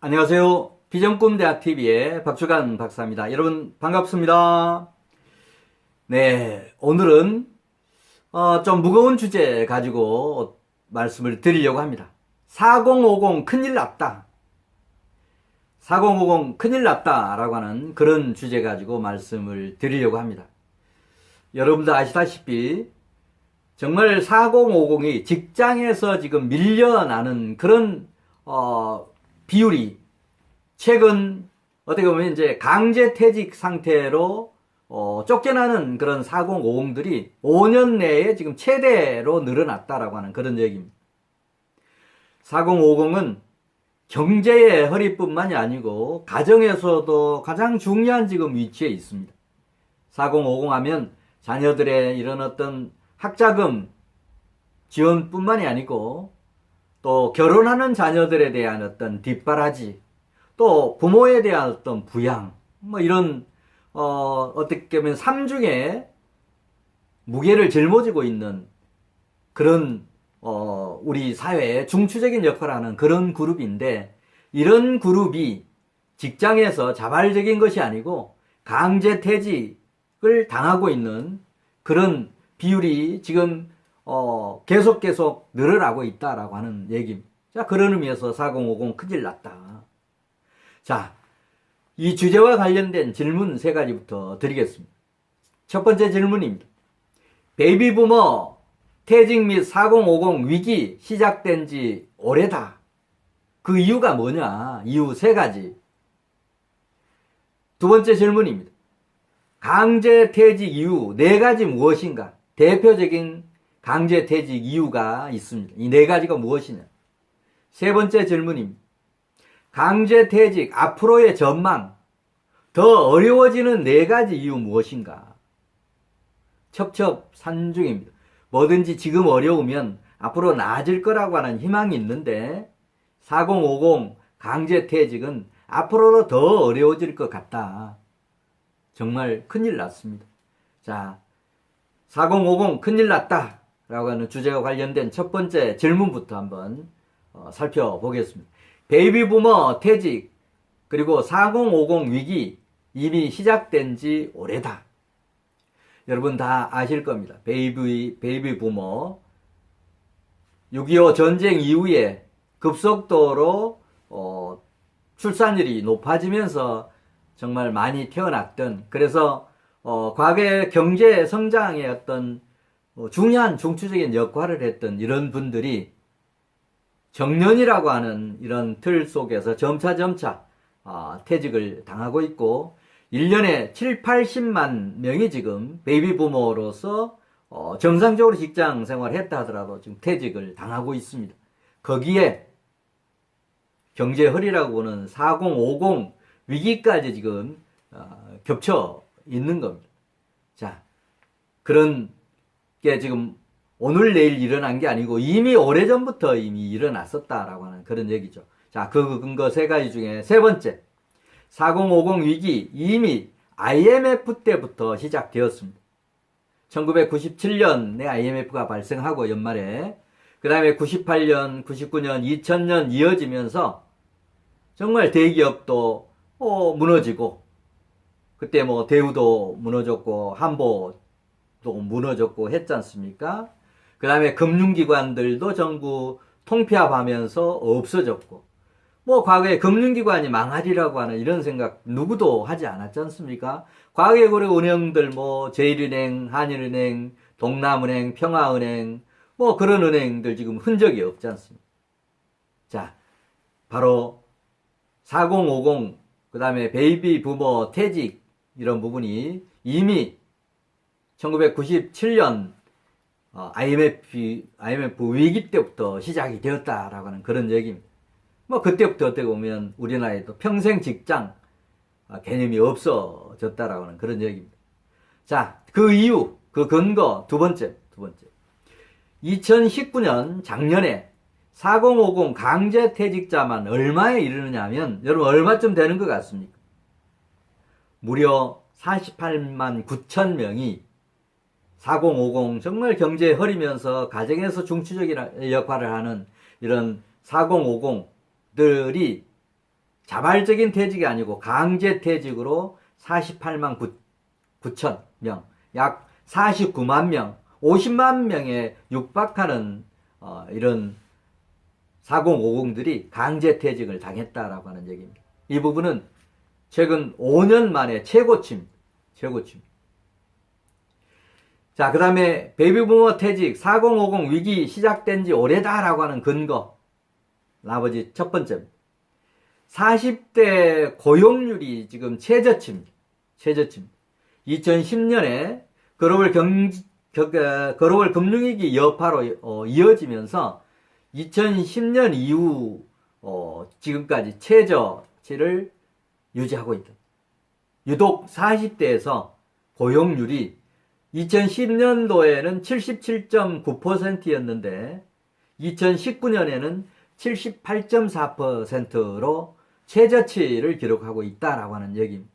안녕하세요. 비전꿈대학TV의 박주간 박사입니다. 여러분 반갑습니다. 네, 오늘은 좀 무거운 주제 가지고 말씀을 드리려고 합니다. 4050 큰일 났다. 4050 큰일 났다 라고 하는 그런 주제 가지고 말씀을 드리려고 합니다. 여러분들 아시다시피 정말 4050이 직장에서 지금 밀려나는 그런 비율이 최근 어떻게 보면 이제 강제퇴직 상태로 쫓겨나는 그런 4050들이 5년 내에 지금 최대로 늘어났다라고 하는 그런 얘기입니다. 4050은 경제의 허리뿐만이 아니고 가정에서도 가장 중요한 지금 위치에 있습니다. 4050 하면 자녀들의 이런 어떤 학자금 지원뿐만이 아니고 또 결혼하는 자녀들에 대한 어떤 뒷바라지, 또 부모에 대한 어떤 부양, 이런 어떻게 보면 삼중에 무게를 짊어지고 있는 그런 우리 사회의 중추적인 역할을 하는 그런 그룹인데, 이런 그룹이 직장에서 자발적인 것이 아니고 강제퇴직을 당하고 있는 그런 비율이 지금 계속 늘어나고 있다라고 하는 얘기입니다. 자, 그런 의미에서 4050 큰일 났다. 자, 이 주제와 관련된 질문 세 가지부터 드리겠습니다. 첫 번째 질문입니다. 베이비부머 퇴직 및 4050 위기 시작된 지 오래다. 그 이유가 뭐냐? 이유 세 가지. 두 번째 질문입니다. 강제퇴직 이유 네 가지 무엇인가? 대표적인 강제퇴직 이유가 있습니다. 이 네 가지가 무엇이냐? 세 번째 질문입니다. 강제퇴직 앞으로의 전망, 더 어려워지는 네 가지 이유 무엇인가? 첩첩산중입니다. 뭐든지 지금 어려우면 앞으로 나아질 거라고 하는 희망이 있는데 4050 강제퇴직은 앞으로도 더 어려워질 것 같다. 정말 큰일 났습니다. 자, 4050 큰일 났다 라고 하는 주제와 관련된 첫 번째 질문부터 한번 살펴보겠습니다. 베이비부머 퇴직 그리고 4050 위기 이미 시작된 지 오래다. 여러분 다 아실 겁니다. 베이비부머 6.25 전쟁 이후에 급속도로 출산율이 높아지면서 정말 많이 태어났던, 그래서 과거의 경제 성장의 어떤 중요한 중추적인 역할을 했던 이런 분들이 정년이라고 하는 이런 틀 속에서 점차 퇴직을 당하고 있고 1년에 7, 80만 명이 지금 베이비부머로서 정상적으로 직장 생활을 했다 하더라도 지금 퇴직을 당하고 있습니다. 거기에 경제 허리라고 보는 4050 위기까지 지금 겹쳐 있는 겁니다. 자, 그런 게 지금 오늘 내일 일어난 게 아니고 이미 오래전부터 이미 일어났었다라고 하는 그런 얘기죠. 자, 그 근거 세 가지 중에 세 번째, 4050 위기 이미 IMF 때부터 시작되었습니다. 1997년에 IMF가 발생하고 연말에, 그 다음에 98년, 99년, 2000년 이어지면서 정말 대기업도 무너지고, 그때 뭐 대우도 무너졌고 한보도 무너졌고 했지 않습니까? 그 다음에 금융기관들도 전부 통폐합하면서 없어졌고, 뭐 과거에 금융기관이 망하리라고 하는 이런 생각 누구도 하지 않았지 않습니까? 과거에 우리 은행들 뭐 제일은행, 한일은행, 동남은행, 평화은행 뭐 그런 은행들 지금 흔적이 없지 않습니까? 자, 바로 4050 그 다음에 베이비부머 퇴직 이런 부분이 이미 1997년 IMF 위기 때부터 시작이 되었다라고 하는 그런 얘기입니다. 뭐 그때부터 어떻게 보면 우리나라에도 평생 직장 개념이 없어졌다라고 하는 그런 얘기입니다. 자, 그 이유, 그 근거 두 번째. 2019년 작년에 4050 강제퇴직자만 얼마에 이르느냐 하면 여러분 얼마쯤 되는 것 같습니까? 무려 48만 9천 명이 4050 정말 경제에 허리면서 가정에서 중추적인 역할을 하는 이런 4050들이 자발적인 퇴직이 아니고 강제퇴직으로 48만 9천 명, 약 49만 명, 50만 명에 육박하는 이런 4050들이 강제퇴직을 당했다라고 하는 얘기입니다. 이 부분은 최근 5년 만에 최고치입니다. 자, 그 다음에 베이비부머 퇴직 4050 위기 시작된 지 오래다라고 하는 근거. 나머지 첫 번째입니다. 40대 고용률이 지금 최저치입니다. 2010년에 글로벌 금융위기 여파로 이어지면서 2010년 이후 지금까지 최저치를 유지하고 있다. 유독 40대에서 고용률이 2010년도에는 77.9%였는데 2019년에는 78.4%로 최저치를 기록하고 있다라고 하는 얘기입니다.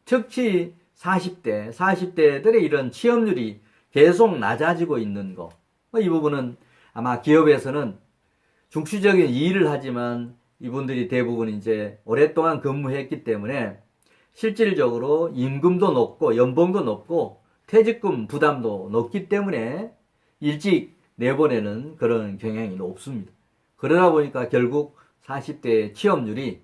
특히 40대들의 이런 취업률이 계속 낮아지고 있는 거. 이 부분은 아마 기업에서는 중추적인 일을 하지만 이분들이 대부분 이제 오랫동안 근무했기 때문에 실질적으로 임금도 높고 연봉도 높고 퇴직금 부담도 높기 때문에 일찍 내보내는 그런 경향이 높습니다. 그러다 보니까 결국 40대 취업률이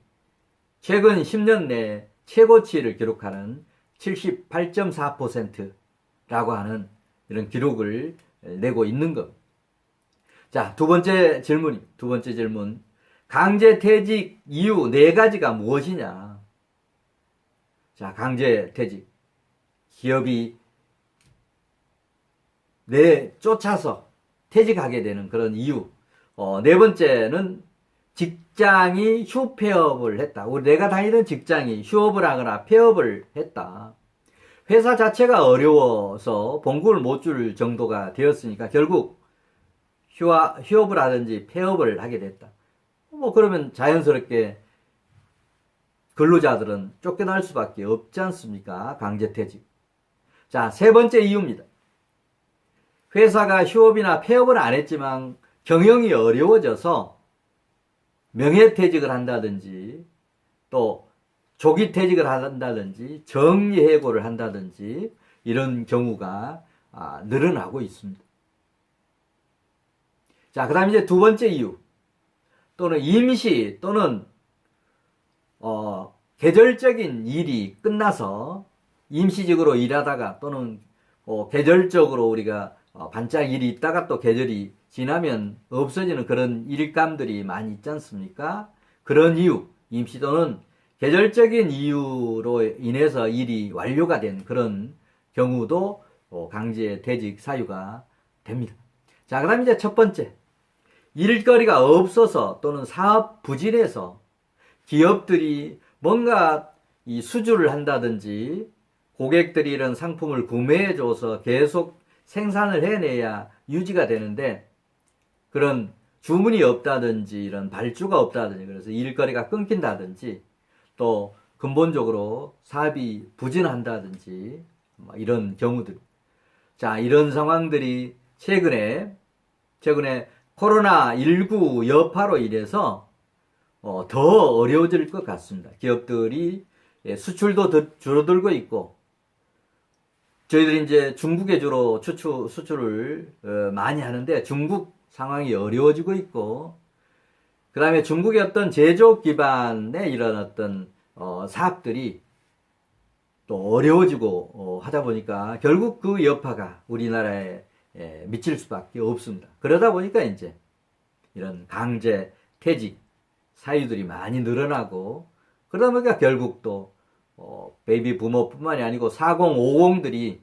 최근 10년 내 최고치를 기록하는 78.4%라고 하는 이런 기록을 내고 있는 겁니다. 자, 두 번째 질문. 강제퇴직 이유 4가지가 무엇이냐? 자, 강제퇴직. 기업이 쫓아서 퇴직하게 되는 그런 이유. 네 번째는 직장이 휴폐업을 했다. 내가 다니던 직장이 휴업을 하거나 폐업을 했다. 회사 자체가 어려워서 봉급을 못 줄 정도가 되었으니까 결국 휴업을 하든지 폐업을 하게 됐다. 그러면 자연스럽게 근로자들은 쫓겨날 수밖에 없지 않습니까? 강제퇴직. 자, 세 번째 이유입니다. 회사가 휴업이나 폐업을 안 했지만 경영이 어려워져서 명예퇴직을 한다든지 또 조기퇴직을 한다든지 정리해고를 한다든지 이런 경우가 늘어나고 있습니다. 자, 그 다음 이제 두 번째 이유 또는 임시 또는 계절적인 일이 끝나서 임시직으로 일하다가 또는 계절적으로 우리가 반짝 일이 있다가 또 계절이 지나면 없어지는 그런 일감들이 많이 있지 않습니까? 그런 이유, 임시 또는 계절적인 이유로 인해서 일이 완료가 된 그런 경우도 강제퇴직 사유가 됩니다. 자, 그 다음 이제 첫 번째. 일거리가 없어서 또는 사업 부진해서 기업들이 뭔가 이 수주를 한다든지 고객들이 이런 상품을 구매해줘서 계속 생산을 해내야 유지가 되는데 그런 주문이 없다든지 이런 발주가 없다든지 그래서 일거리가 끊긴다든지 또 근본적으로 사업이 부진한다든지 이런 경우들. 자, 이런 상황들이 최근에 코로나19 여파로 인해서 더 어려워질 것 같습니다. 기업들이 수출도 줄어들고 있고 저희들이 이제 중국에 주로 수출을 많이 하는데 중국 상황이 어려워지고 있고 그 다음에 중국의 어떤 제조업 기반의 이런 어떤 사업들이 또 어려워지고 하다 보니까 결국 그 여파가 우리나라에 미칠 수밖에 없습니다. 그러다 보니까 이제 이런 강제 퇴직 사유들이 많이 늘어나고 그러다 보니까 결국 또 베이비 부모뿐만이 아니고 4050들이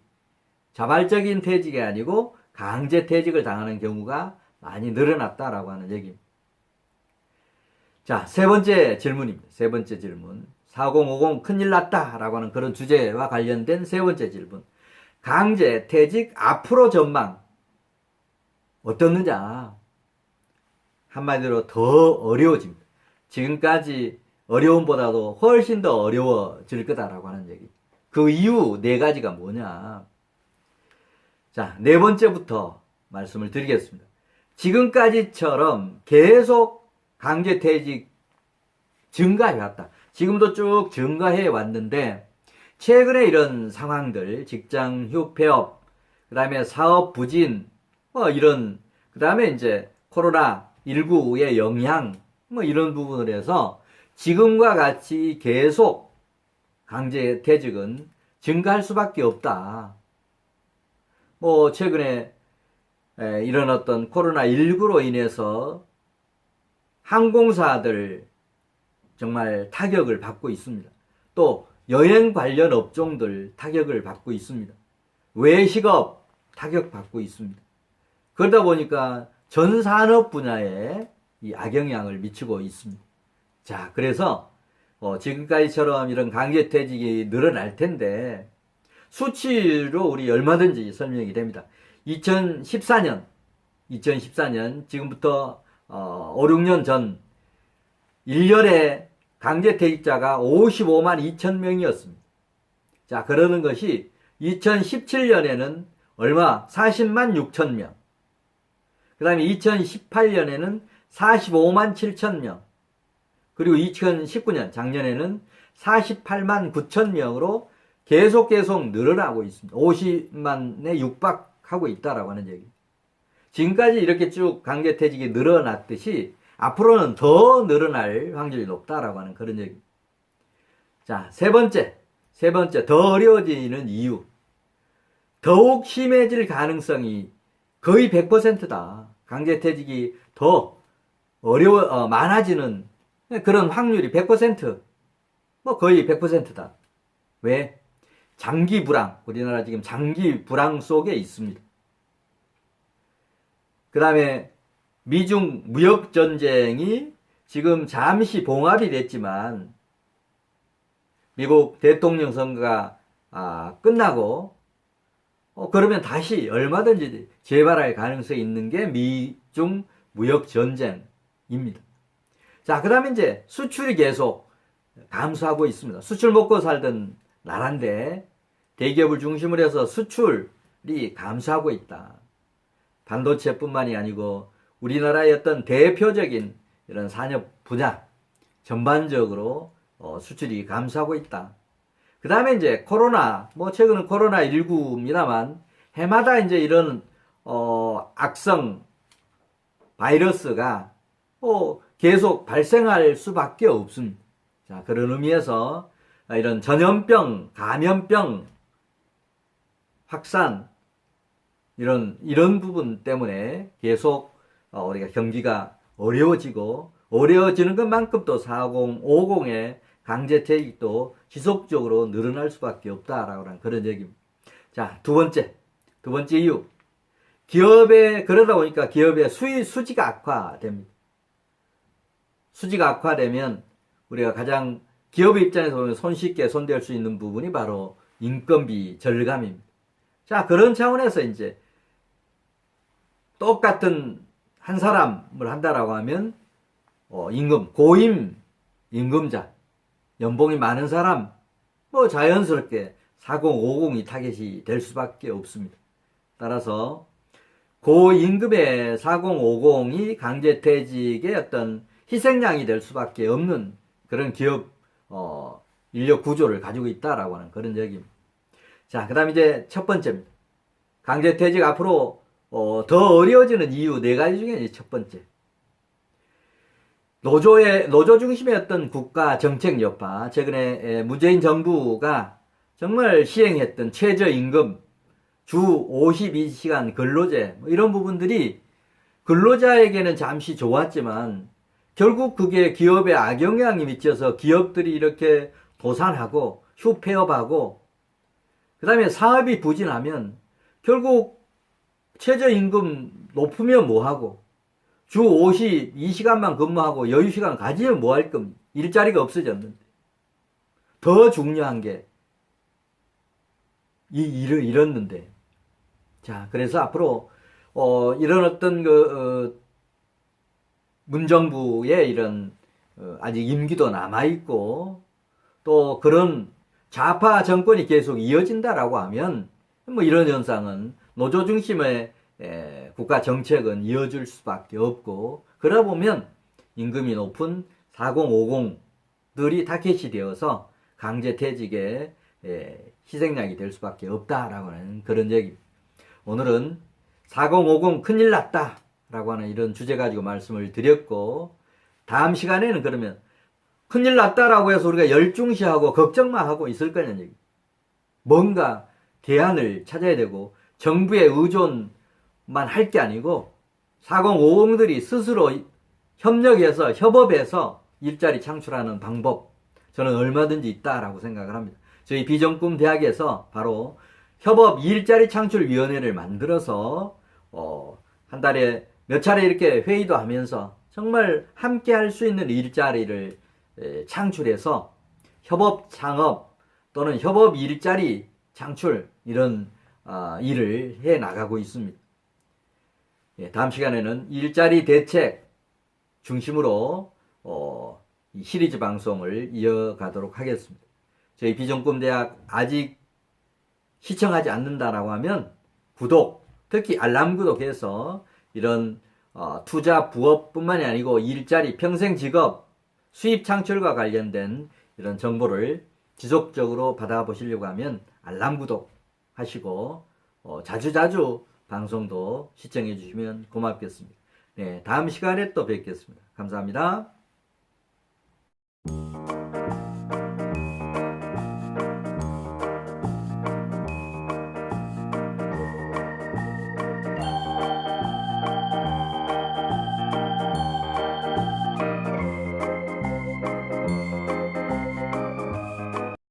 자발적인 퇴직이 아니고 강제 퇴직을 당하는 경우가 많이 늘어났다라고 하는 얘기입니다. 자, 세 번째 질문입니다. 세 번째 질문. 4050 큰일 났다라고 하는 그런 주제와 관련된 세 번째 질문. 강제 퇴직 앞으로 전망 어떻느냐? 한마디로 더 어려워집니다. 지금까지 어려움보다도 훨씬 더 어려워질 거다라고 하는 얘기. 그 이유 4가지가 뭐냐? 자, 네 번째부터 말씀을 드리겠습니다. 지금까지처럼 계속 강제퇴직 증가해왔다. 지금도 쭉 증가해 왔는데 최근에 이런 상황들, 직장 휴폐업, 그 다음에 사업 부진, 이런, 그 다음에 이제 코로나19의 영향, 이런 부분에서 지금과 같이 계속 강제퇴직은 증가할 수밖에 없다. 최근에 이런 어떤 코로나19로 인해서 항공사들 정말 타격을 받고 있습니다. 또 여행 관련 업종들 타격을 받고 있습니다. 외식업 타격받고 있습니다. 그러다 보니까 전 산업 분야에 이 악영향을 미치고 있습니다. 자, 그래서 지금까지처럼 이런 강제퇴직이 늘어날 텐데 수치로 우리 얼마든지 설명이 됩니다. 2014년 지금부터 5, 6년 전 1년에 강제퇴직자가 55만 2천 명이었습니다. 자, 그러는 것이 2017년에는 얼마? 40만 6천 명. 그 다음에 2018년에는 45만 7천 명. 그리고 2019년, 작년에는 48만 9천 명으로 계속 늘어나고 있습니다. 50만에 육박하고 있다라고 하는 얘기. 지금까지 이렇게 쭉 강제퇴직이 늘어났듯이 앞으로는 더 늘어날 확률이 높다라고 하는 그런 얘기. 자, 세 번째, 더 어려워지는 이유. 더욱 심해질 가능성이 거의 100%다. 강제퇴직이 더 많아지는 그런 확률이 100%, 거의 100%다. 왜? 장기 불황. 우리나라 지금 장기 불황 속에 있습니다. 그 다음에 미중 무역 전쟁이 지금 잠시 봉합이 됐지만 미국 대통령 선거가 끝나고 그러면 다시 얼마든지 재발할 가능성이 있는 게 미중 무역 전쟁입니다. 자, 그 다음에 이제 수출이 계속 감소하고 있습니다. 수출 먹고 살던 나라인데 대기업을 중심으로 해서 수출이 감소하고 있다. 반도체뿐만이 아니고 우리나라의 어떤 대표적인 이런 산업 분야 전반적으로 수출이 감소하고 있다. 그 다음에 이제 코로나, 최근은 코로나19입니다만 해마다 이제 이런 악성 바이러스가 계속 발생할 수밖에 없습니다. 자, 그런 의미에서 이런 전염병, 감염병 확산 이런 부분 때문에 계속 우리가 경기가 어려워지는 것만큼 또 4050의 강제퇴직도 지속적으로 늘어날 수밖에 없다라고 하는 그런 얘기입니다. 자, 두 번째 이유. 그러다 보니까 기업의 수지가 악화됩니다. 수지가 악화되면 우리가 가장 기업 입장에서 보면 손쉽게 손댈 수 있는 부분이 바로 인건비 절감입니다. 자, 그런 차원에서 이제 똑같은 한 사람을 한다라고 하면 고임 임금자, 연봉이 많은 사람, 자연스럽게 4050이 타겟이 될 수밖에 없습니다. 따라서 고임금의 4050이 강제퇴직의 어떤 희생양이 될 수밖에 없는 그런 기업 인력 구조를 가지고 있다라고 하는 그런 얘기입니다. 자, 그 다음 이제 첫 번째입니다. 강제퇴직 앞으로 더 어려워지는 이유 네 가지 중에 첫 번째. 노조 중심의 어떤 국가 정책 여파, 최근에 문재인 정부가 정말 시행했던 최저임금, 주 52시간 근로제, 이런 부분들이 근로자에게는 잠시 좋았지만 결국 그게 기업에 악영향이 미쳐서 기업들이 이렇게 도산하고 휴폐업하고 그 다음에 사업이 부진하면 결국 최저임금 높으면 뭐하고 주 52시간만 근무하고 여유시간 가지면 뭐 할 겁니까? 일자리가 없어졌는데. 더 중요한 게 이 일을 잃었는데. 자, 그래서 앞으로 이런 어떤 문정부의 이런 아직 임기도 남아있고 또 그런 좌파 정권이 계속 이어진다라고 하면 이런 현상은 노조 중심의 국가 정책은 이어질 수밖에 없고 그러다 보면 임금이 높은 4050 들이 타겟이 되어서 강제퇴직의 희생양이 될 수밖에 없다라고 하는 그런 얘기입니다. 오늘은 4050 큰일 났다 라고 하는 이런 주제 가지고 말씀을 드렸고, 다음 시간에는 그러면 큰일 났다라고 해서 우리가 열중시하고 걱정만 하고 있을 거냐는 얘기. 뭔가 대안을 찾아야 되고 정부의 의존만 할 게 아니고 4050들이 스스로 협력해서 협업해서 일자리 창출하는 방법, 저는 얼마든지 있다라고 생각을 합니다. 저희 비전꿈 대학에서 바로 협업 일자리 창출위원회를 만들어서 한 달에 몇 차례 이렇게 회의도 하면서 정말 함께 할 수 있는 일자리를 창출해서 협업 창업 또는 협업 일자리 창출 이런 일을 해 나가고 있습니다. 다음 시간에는 일자리 대책 중심으로 이 시리즈 방송을 이어가도록 하겠습니다. 저희 비전꿈대학 아직 시청하지 않는다라고 하면 구독, 특히 알람 구독해서 이런 투자 부업뿐만이 아니고 일자리, 평생 직업, 수입 창출과 관련된 이런 정보를 지속적으로 받아보시려고 하면 알람 구독 하시고 자주자주 방송도 시청해 주시면 고맙겠습니다. 네, 다음 시간에 또 뵙겠습니다. 감사합니다.